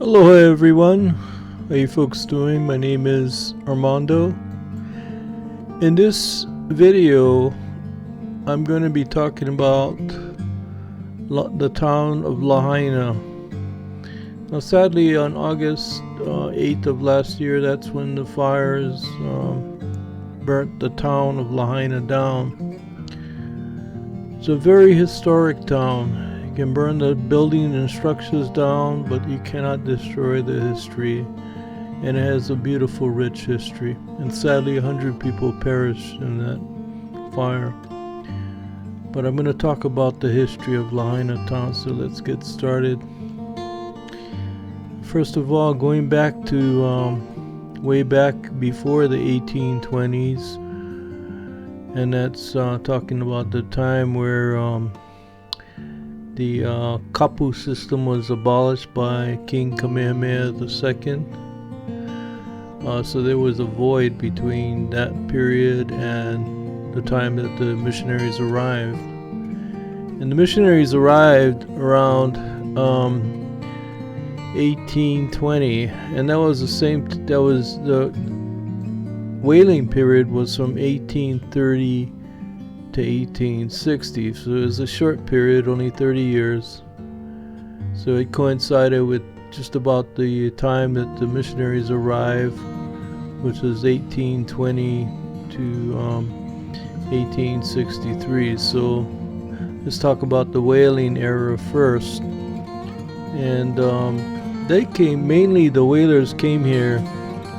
Hello everyone, how you folks doing? My name is Armando. In this video, I'm going to be talking about the town of Lahaina. Now sadly on August 8th of last year, that's when the fires burnt the town of Lahaina down. It's a very historic town. You can burn the building and structures down, but you cannot destroy the history. And it has a beautiful, rich history. And sadly, 100 people perished in that fire. But I'm going to talk about the history of Lahaina town, so let's get started. First of all, going back to way back before the 1820s, and that's talking about the time where the kapu system was abolished by King Kamehameha II. So there was a void between that period and the time that the missionaries arrived. And the missionaries arrived around 1820, and that was the Wailing Period was from 1830 to 1860, so it was a short period, only 30 years. So it coincided with just about the time that the missionaries arrived, which was 1820 to 1863. So let's talk about the whaling era first. And they came, mainly the whalers came here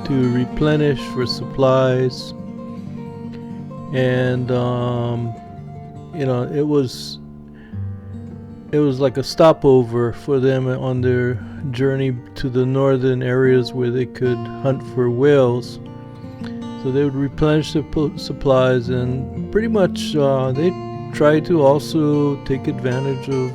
to replenish for supplies. And it was like a stopover for them on their journey to the northern areas where they could hunt for whales. So they would replenish their supplies, and pretty much they tried to also take advantage of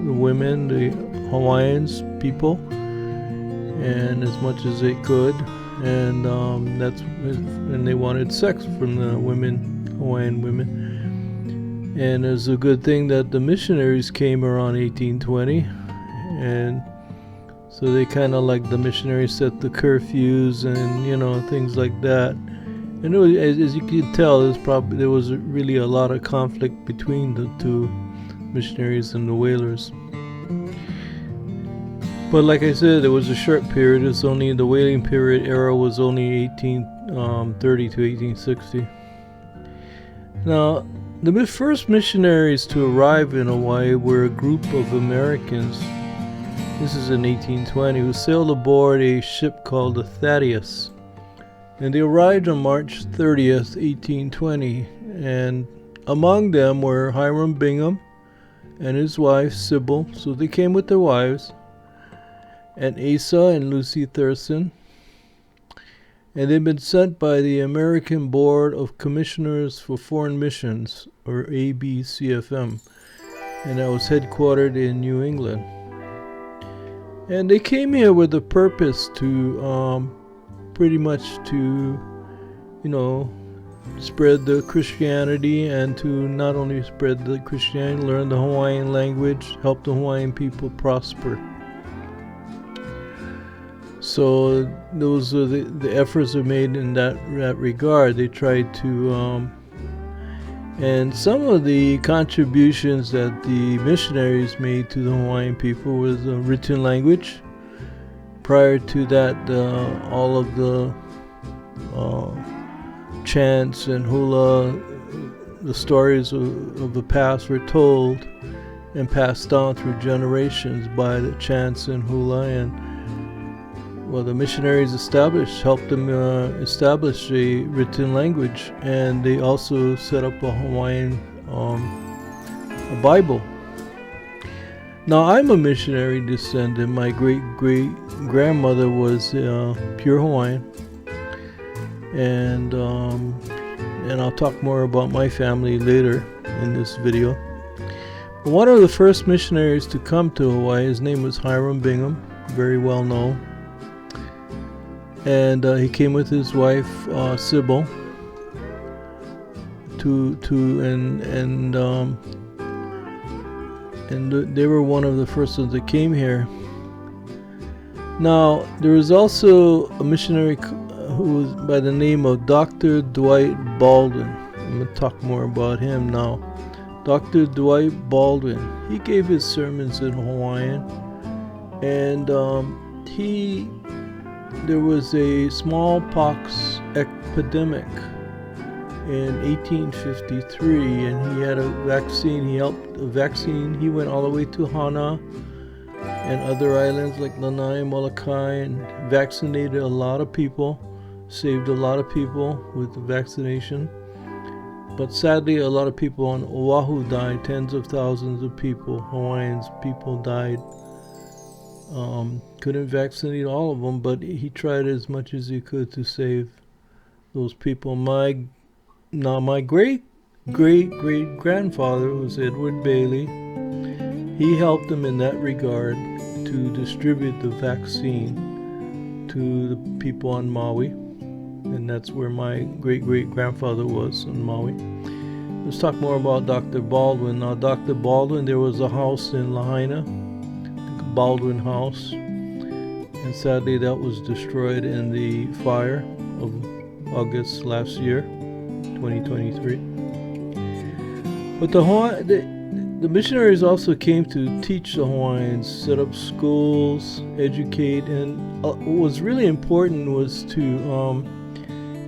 the women, the Hawaiians people, and as much as they could. And and they wanted sex from the women, Hawaiian women. And it's a good thing that the missionaries came around 1820, and so they kind of, like, the missionaries set the curfews and things like that. And it was, as you can tell, there was really a lot of conflict between the two missionaries and the whalers. But like I said, it was a short period. It's only the Wailing Period era was only 1830 to 1860. Now, the first missionaries to arrive in Hawaii were a group of Americans. This is in 1820, who sailed aboard a ship called the Thaddeus. And they arrived on March 30th, 1820. And among them were Hiram Bingham and his wife Sybil. So they came with their wives. And Asa and Lucy Thurston. And they'd been sent by the American Board of Commissioners for Foreign Missions, or ABCFM, and that was headquartered in New England. And they came here with the purpose to pretty much to spread the Christianity, and to not only spread the Christianity, learn the Hawaiian language, help the Hawaiian people prosper. So those are the efforts are made in that regard. They tried to, and some of the contributions that the missionaries made to the Hawaiian people was a written language. Prior to that, all of the chants and hula, the stories of the past were told and passed on through generations by the chants and hula. And the missionaries helped them establish a written language, and they also set up a Hawaiian a Bible. Now, I'm a missionary descendant. My great-great-grandmother was pure Hawaiian, and I'll talk more about my family later in this video. But one of the first missionaries to come to Hawaii, his name was Hiram Bingham, very well known. And he came with his wife Sybil and they were one of the first ones that came here. Now, there was also a missionary who was by the name of Dr. Dwight Baldwin. I'm going to talk more about him now. Dr. Dwight Baldwin, he gave his sermons in Hawaiian, and there was a smallpox epidemic in 1853, and he had a vaccine. He helped a vaccine. He went all the way to Hana and other islands like Lanai, Molokai, and vaccinated a lot of people, saved a lot of people with the vaccination. But sadly, a lot of people on Oahu died. Tens of thousands of people, Hawaiians, people died. Couldn't vaccinate all of them, but he tried as much as he could to save those people. My great-great-great-grandfather was Edward Bailey. He helped them in that regard to distribute the vaccine to the people on Maui. And that's where my great-great-grandfather was on Maui. Let's talk more about Dr. Baldwin. Now, Dr. Baldwin, there was a house in Lahaina, the Baldwin House. And sadly, that was destroyed in the fire of August last year, 2023. But the missionaries also came to teach the Hawaiians, set up schools, educate, and what was really important was to,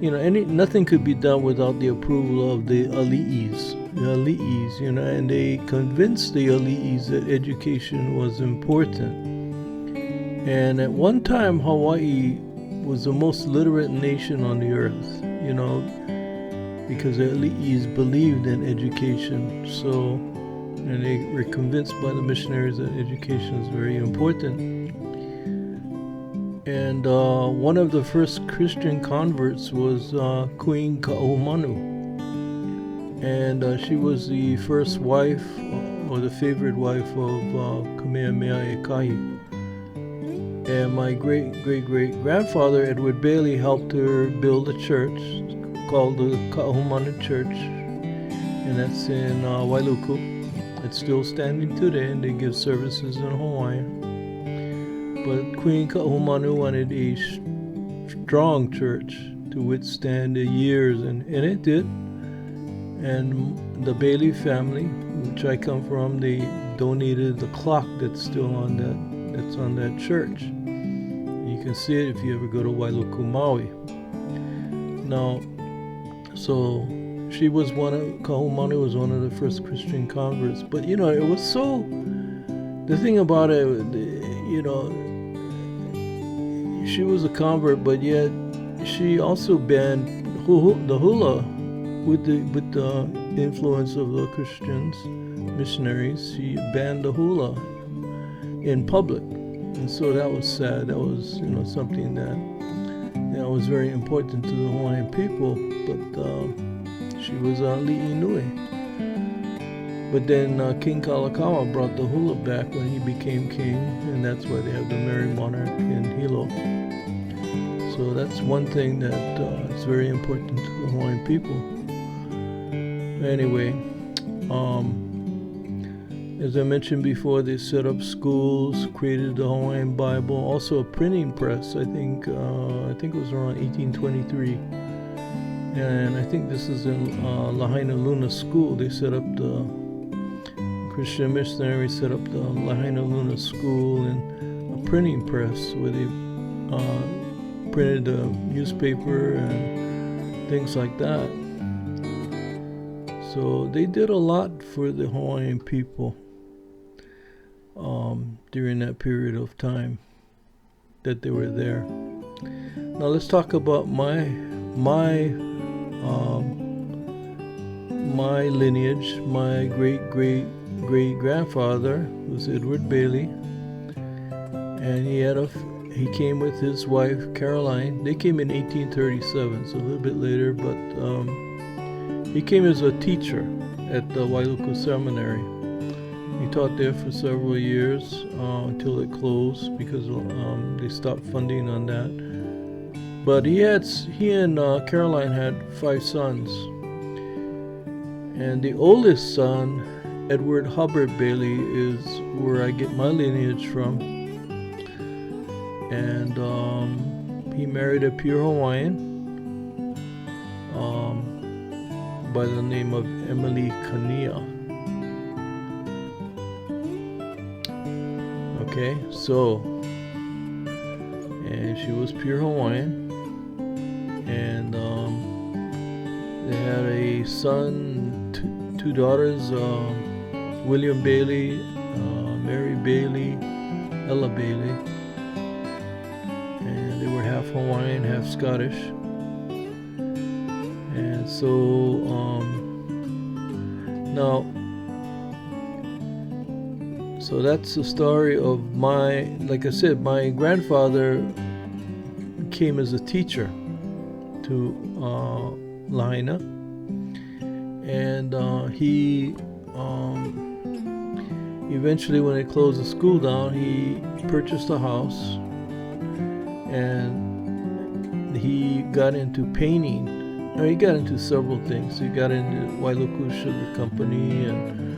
nothing could be done without the approval of the ali'is, and they convinced the ali'is that education was important. And at one time, Hawaii was the most literate nation on the earth, because the ali'is believed in education. And they were convinced by the missionaries that education is very important. And one of the first Christian converts was Queen Kumanu. And she was the first wife, or the favorite wife of Kamehameha Ekahi. And my great-great-great-grandfather, Edward Bailey, helped her build a church called the Ka'ahumanu Church. And that's in Wailuku. It's still standing today, and they give services in Hawaiian. But Queen Ka'ahumanu wanted a strong church to withstand the years, and it did. And the Bailey family, which I come from, they donated the clock that's still on that church. You can see it if you ever go to Wailuku, Maui. Now, so she was Kahumanu was one of the first Christian converts. But, it was so, the thing about it, she was a convert, but yet she also banned the hula with the influence of the Christians, missionaries. She banned the hula in public. And so that was sad. That was, something that was very important to the Hawaiian people. But she was li'inui. But then King Kalakaua brought the hula back when he became king, and that's why they have the Merry Monarch in Hilo. So that's one thing that is very important to the Hawaiian people. Anyway, as I mentioned before, they set up schools, created the Hawaiian Bible, also a printing press. I think it was around 1823. And I think this is in Lahaina Luna School. They set up the Christian missionaries set up the Lahaina Luna School and a printing press where they printed the newspaper and things like that. So they did a lot for the Hawaiian people during that period of time that they were there. Now let's talk about my lineage. My great-great-great-grandfather was Edward Bailey, and he came with his wife Caroline. They came in 1837, so a little bit later, but he came as a teacher at the Wailuku Seminary. He taught there for several years until it closed because they stopped funding on that. But he and Caroline had 5 sons. And the oldest son, Edward Hubbard Bailey, is where I get my lineage from. and he married a pure Hawaiian by the name of Emily Kania. Okay, so, and she was pure Hawaiian, and they had a son, two daughters, William Bailey, Mary Bailey, Ella Bailey, and they were half Hawaiian, half Scottish. And so now, so that's the story of like I said, my grandfather came as a teacher to Lahaina, and he eventually, when they closed the school down, he purchased a house, and he got into painting. He got into several things. He got into Wailuku Sugar Company, and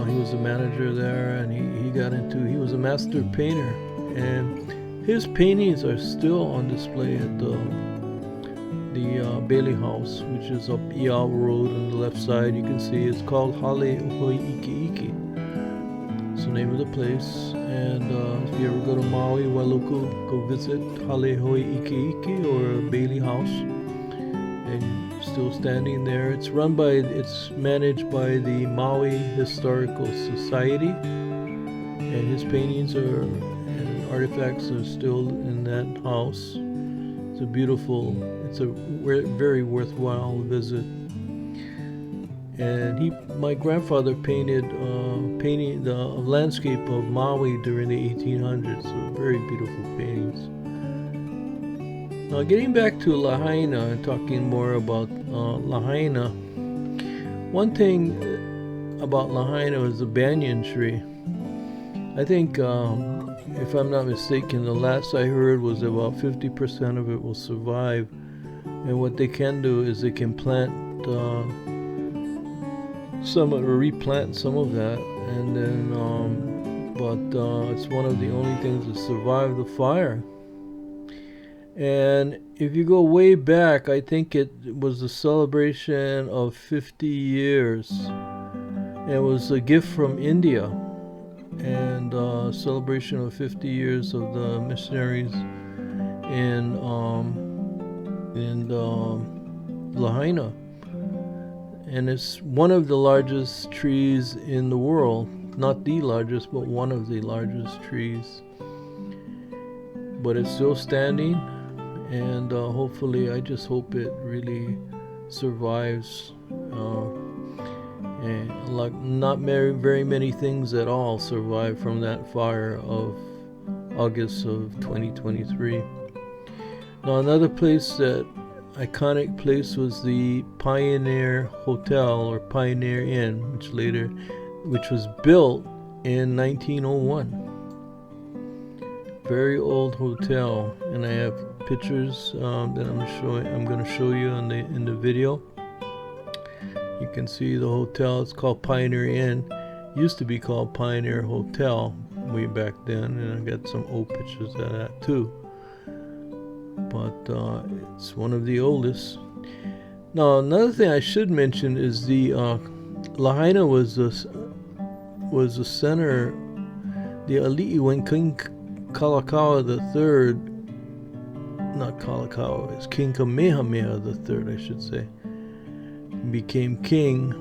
he was a manager there, and he was a master painter, and his paintings are still on display at the Bailey House, which is up Iao Road on the left side. You can see it's called Hale Hoi Iki Iki. It's the name of the place, and if you ever go to Maui, Wailuku, go visit Hale Hoi Iki Iki or Bailey House, and still standing there. It's managed by the Maui Historical Society, and his paintings and artifacts are still in that house. It's a very worthwhile visit. And my grandfather painted the landscape of Maui during the 1800s. So very beautiful paintings. Now, getting back to Lahaina and talking more about Lahaina, one thing about Lahaina was the Banyan Tree. I think, if I'm not mistaken, the last I heard was about 50% of it will survive. And what they can do is they can plant replant some of that, and then it's one of the only things that survived the fire. And if you go way back, I think it was a celebration of 50 years. It was a gift from India, and celebration of 50 years of the missionaries in Lahaina. And it's one of the largest trees in the world. Not the largest, but one of the largest trees. But it's still standing, and hopefully, I just hope it really survives. And like not very many things at all survived from that fire of August of 2023. Now, another iconic place was the Pioneer Hotel or Pioneer Inn, which was built in 1901. Very old hotel, and I have pictures that I'm going to show you in the video. You can see the hotel. It's called Pioneer Inn. Used to be called Pioneer Hotel way back then, and I got some old pictures of that too. But it's one of the oldest. Now, another thing I should mention is the Lahaina was the center. The Ali'i, when King Kalakaua III, not Kalakaua, it's King Kamehameha III, I should say, became king.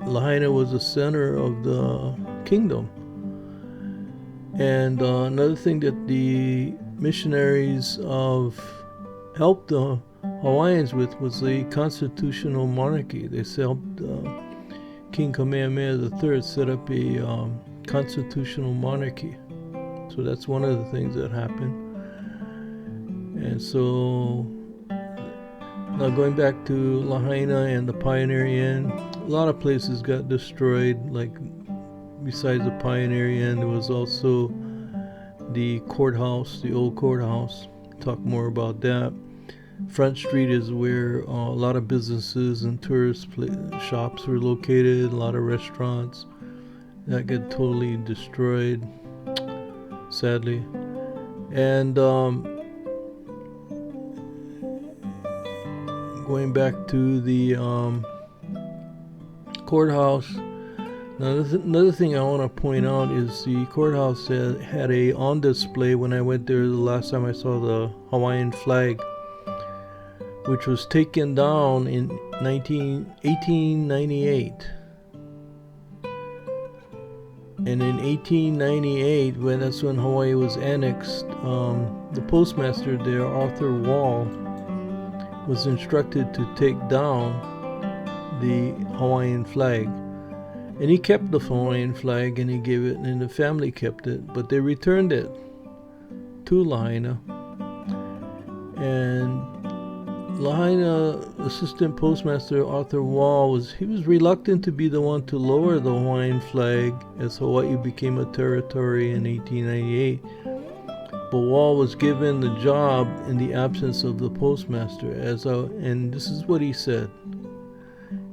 Lahaina was the center of the kingdom. And another thing that the missionaries helped the Hawaiians with was the constitutional monarchy. They helped King Kamehameha III set up a constitutional monarchy. So that's one of the things that happened. And so now going back to Lahaina and the Pioneer Inn, a lot of places got destroyed. Like besides the Pioneer Inn, there was also the courthouse, the old courthouse. Talk more about that. Front Street is where a lot of businesses and tourist shops were located. A lot of restaurants that got totally destroyed. sadly. And going back to the courthouse, now another thing I want to point out is the courthouse had a on display when I went there the last time I saw the Hawaiian flag, which was taken down in 1898. And in 1898, that's when Hawaii was annexed, the postmaster there, Arthur Wall, was instructed to take down the Hawaiian flag. And he kept the Hawaiian flag, and he gave it, and the family kept it, but they returned it to Lahaina. And Lahaina Assistant Postmaster Arthur Wall was reluctant to be the one to lower the Hawaiian flag as Hawaii became a territory in 1898. But Wall was given the job in the absence of the postmaster. And this is what he said.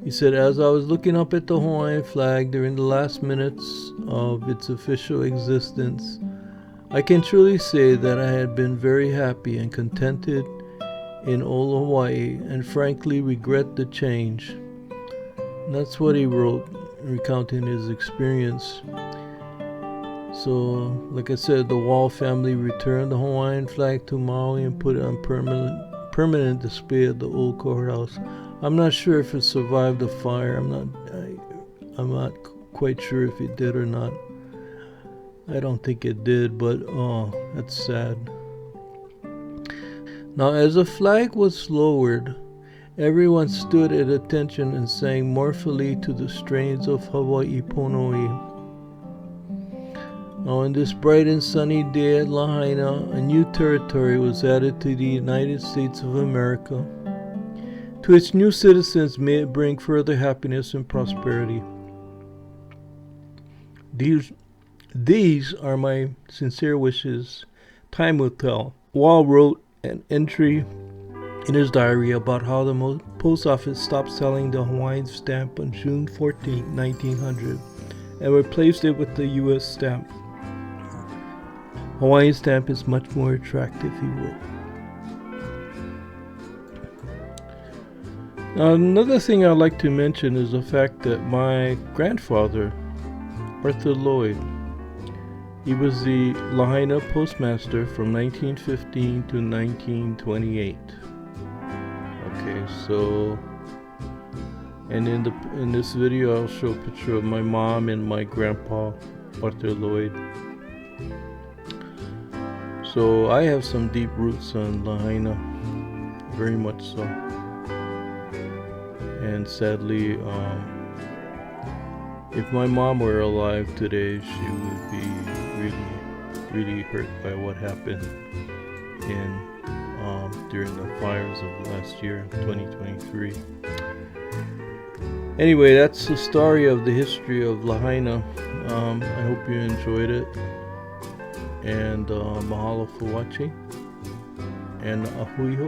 He said, "As I was looking up at the Hawaiian flag during the last minutes of its official existence, I can truly say that I had been very happy and contented in old Hawaii, and frankly regret the change." And that's what he wrote, recounting his experience. So, like I said, the Wall family returned the Hawaiian flag to Maui and put it on permanent display at the old courthouse. I'm not sure if it survived the fire. I'm not quite sure if it did or not. I don't think it did, but that's sad. Now, as the flag was lowered, everyone stood at attention and sang mournfully to the strains of Hawaii Pono'i. Now, on this bright and sunny day at Lahaina, a new territory was added to the United States of America. To its new citizens, may it bring further happiness and prosperity. These are my sincere wishes. Time will tell. Wall wrote an entry in his diary about how the post office stopped selling the Hawaiian stamp on June 14, 1900, and replaced it with the U.S. stamp. Hawaiian stamp is much more attractive, he wrote. Now, another thing I'd like to mention is the fact that my grandfather, Arthur Lloyd, he was the Lahaina postmaster from 1915 to 1928. Okay, so, and in this video I'll show a picture of my mom and my grandpa, Arthur Lloyd. So I have some deep roots on Lahaina, very much so. And sadly, if my mom were alive today, she would be really hurt by what happened during the fires of last year, 2023. Anyway, that's the story of the history of Lahaina. I hope you enjoyed it, and mahalo for watching, and ahui ho.